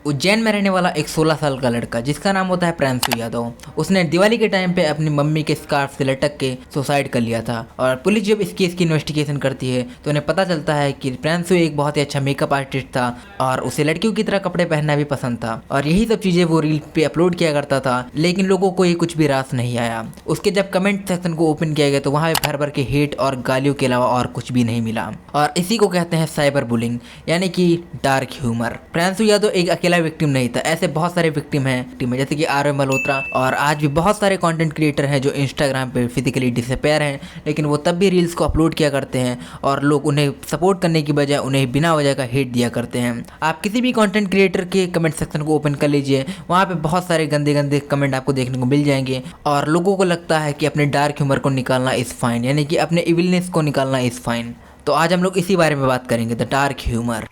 उज्जैन में रहने वाला एक 16 साल का लड़का जिसका नाम होता है प्रियांशु यादव, उसने दिवाली के टाइम पे अपनी मम्मी के स्कार्फ से लटक के सुसाइड कर लिया था। और पुलिस जब इस केस की इन्वेस्टिगेशन करती है तो उन्हें पता चलता है कि प्रियांशु एक बहुत ही अच्छा मेकअप आर्टिस्ट था और उसे लड़कियों की तरह कपड़े पहनना भी पसंद था और यही सब चीजें वो रील पे अपलोड किया करता था। लेकिन लोगों को ये कुछ भी रास नहीं आया। उसके जब कमेंट सेक्शन को ओपन किया गया तो वहाँ पे भर भर के हेट और गालियों के अलावा और कुछ भी नहीं मिला। और इसी को कहते हैं साइबर बुलिंग, यानी कि डार्क ह्यूमर। प्रियांशु यादव एक अकेला विक्टिम नहीं था, ऐसे बहुत सारे विक्टिम हैं जैसे कि आरव मल्होत्रा और आज भी बहुत सारे कंटेंट क्रिएटर हैं जो इंस्टाग्राम पे फिजिकली डिसअपेयर हैं, लेकिन वो तब भी रील्स को अपलोड किया करते हैं और लोग उन्हें सपोर्ट करने की बजाय उन्हें बिना वजह का हेट दिया करते हैं। आप किसी भी कंटेंट क्रिएटर के कमेंट सेक्शन को ओपन कर लीजिए, वहाँ पे बहुत सारे गंदे गंदे कमेंट आपको देखने को मिल जाएंगे और लोगों को लगता है कि अपने डार्क ह्यूमर को निकालना इज फाइन, यानी कि अपने इविलनेस को निकालना इज फाइन। तो आज हम लोग इसी बारे में बात करेंगे, द डार्क ह्यूमर।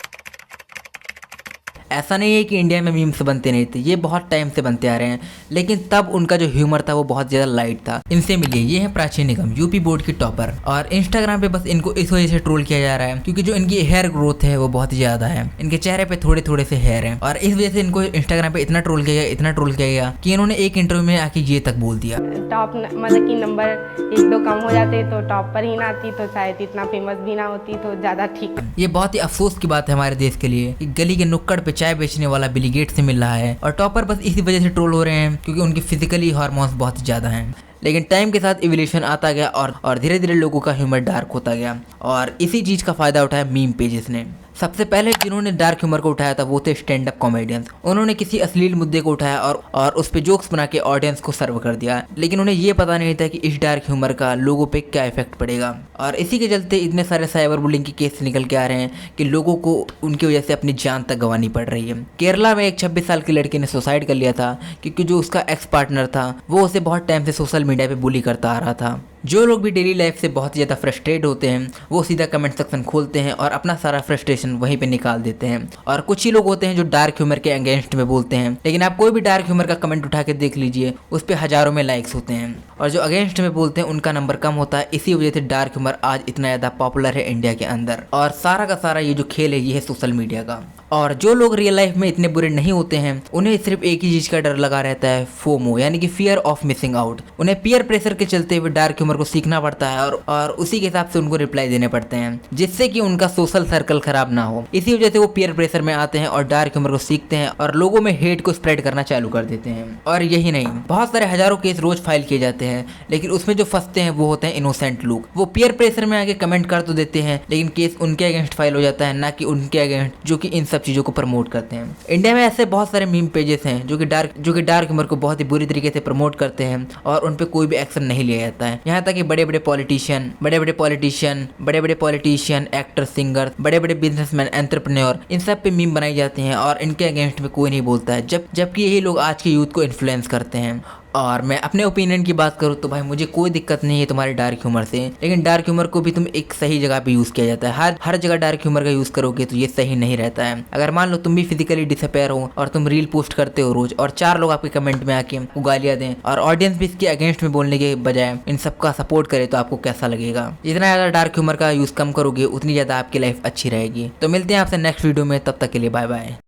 ऐसा नहीं है कि इंडिया में मीम्स बनते नहीं थे, ये बहुत टाइम से बनते आ रहे हैं, लेकिन तब उनका जो ह्यूमर था वो बहुत ज़्यादा लाइट था। इनसे मिलिए, ये है प्राची निगम, यूपी बोर्ड की टॉपर। और इंस्टाग्राम पे बस इनको इस वजह से ट्रोल किया जा रहा है क्योंकि जो इनकी हेयर ग्रोथ है वो बहुत ज़्यादा है, इनके चेहरे पे थोड़े थोड़े से हेयर हैं और इस वजह से इनको इंस्टाग्राम पे इतना ट्रोल किया गया कि इन्होंने एक इंटरव्यू में आके ये तक बोल दिया, टॉप मतलब कि नंबर 1-2 कम हो जाते तो टॉप पर ही ना आती तो शायद इतना फेमस भी ना होती तो ज़्यादा ठीक। ये बहुत ही अफसोस की बात है हमारे देश के लिए कि गली के नुक्कड़ पे चाय बेचने वाला बिल गेट्स से मिल रहा है और टॉपर बस इसी वजह से ट्रोल हो रहे हैं क्योंकि उनके फिजिकली हार्मोन्स बहुत ज़्यादा हैं। लेकिन टाइम के साथ इवोल्यूशन आता गया और धीरे धीरे लोगों का ह्यूमर डार्क होता गया और इसी चीज़ का फ़ायदा उठाया मीम पेजेस ने। सबसे पहले जिन्होंने डार्क ह्यूमर को उठाया था वो थे स्टैंड अप कॉमेडियंस। उन्होंने किसी अश्लील मुद्दे को उठाया और उस पर जोक्स बना के ऑडियंस को सर्व कर दिया, लेकिन उन्हें ये पता नहीं था कि इस डार्क ह्यूमर का लोगों पे क्या इफेक्ट पड़ेगा। और इसी के चलते इतने सारे साइबर बुलिंग के केस निकल के आ रहे हैं कि लोगों को उनकी वजह से अपनी जान तक गंवानी पड़ रही है। केरला में एक 26 साल की लड़की ने सुसाइड कर लिया था क्योंकि जो उसका एक्स पार्टनर था वो उसे बहुत टाइम से सोशल मीडिया पे बुली करता आ रहा था। जो लोग भी डेली लाइफ से बहुत ज़्यादा फ्रस्ट्रेट होते हैं वो सीधा कमेंट सेक्शन खोलते हैं और अपना सारा फ्रस्ट्रेशन वहीं पे निकाल देते हैं। और कुछ ही लोग होते हैं जो डार्क ह्यूमर के अगेंस्ट में बोलते हैं, लेकिन आप कोई भी डार्क ह्यूमर का कमेंट उठा के देख लीजिए, उस पर हज़ारों में लाइक्स होते हैं और जो अगेंस्ट में बोलते हैं उनका नंबर कम होता है। इसी वजह से डार्क ह्यूमर आज इतना ज़्यादा पॉपुलर है इंडिया के अंदर। और सारा का सारा ये जो खेल है ये है सोशल मीडिया का। और जो लोग रियल लाइफ में इतने बुरे नहीं होते हैं उन्हें सिर्फ एक ही चीज़ का डर लगा रहता है, फोमो, यानी कि फियर ऑफ मिसिंग आउट। उन्हें पीयर प्रेशर के चलते हुए डार्क ह्यूमर को सीखना पड़ता है और उसी के हिसाब से उनको रिप्लाई देने पड़ते हैं जिससे कि उनका सोशल सर्कल खराब ना हो। इसी वजह से वो पीयर प्रेशर में आते हैं और डार्क ह्यूमर को सीखते हैं और लोगों में हेट को स्प्रेड करना चालू कर देते हैं। और यही नहीं, बहुत सारे हजारों केस रोज फाइल किए जाते हैं, लेकिन उसमें जो फंसते हैं वो होते हैं इनोसेंट लोग। वो पीयर प्रेशर में आके कमेंट कर तो देते हैं लेकिन केस उनके अगेंस्ट फाइल हो जाता है, ना कि उनके अगेंस्ट जो कि इन सब चीजों को प्रमोट करते हैं। इंडिया में ऐसे बहुत सारे मीम पेजेस हैं जो कि डार्क ह्यूमर को बहुत ही बुरी तरीके से प्रमोट करते हैं और उन पे कोई भी एक्शन नहीं लिया जाता है। यहाँ तक कि बड़े बड़े पॉलिटिशियन, एक्टर, सिंगर, बड़े बड़े बिजनेसमैन, एंटरप्रेन्योर, इन सब पे मीम बनाई जाती हैं और इनके अगेंस्ट में कोई नहीं बोलता है, जबकि यही लोग आज के यूथ को इन्फ्लुएंस करते हैं। और मैं अपने ओपिनियन की बात करूँ तो भाई मुझे कोई दिक्कत नहीं है तुम्हारे डार्क ह्यूमर से, लेकिन डार्क ह्यूमर को भी तुम एक सही जगह पे यूज़ किया जाता है। हर जगह डार्क ह्यूमर का यूज़ करोगे तो ये सही नहीं रहता है। अगर मान लो तुम भी फिजिकली डिसअपेयर हो और तुम रील पोस्ट करते हो रोज और 4 लोग आपके कमेंट में आके गालियाँ दें और ऑडियंस भी इसके अगेंस्ट में बोलने के बजाय इन सबका सपोर्ट करे तो आपको कैसा लगेगा? जितना ज़्यादा डार्क ह्यूमर का यूज़ कम करोगे उतनी ज़्यादा आपकी लाइफ अच्छी रहेगी। तो मिलते हैं आपसे नेक्स्ट वीडियो में, तब तक के लिए बाय बाय।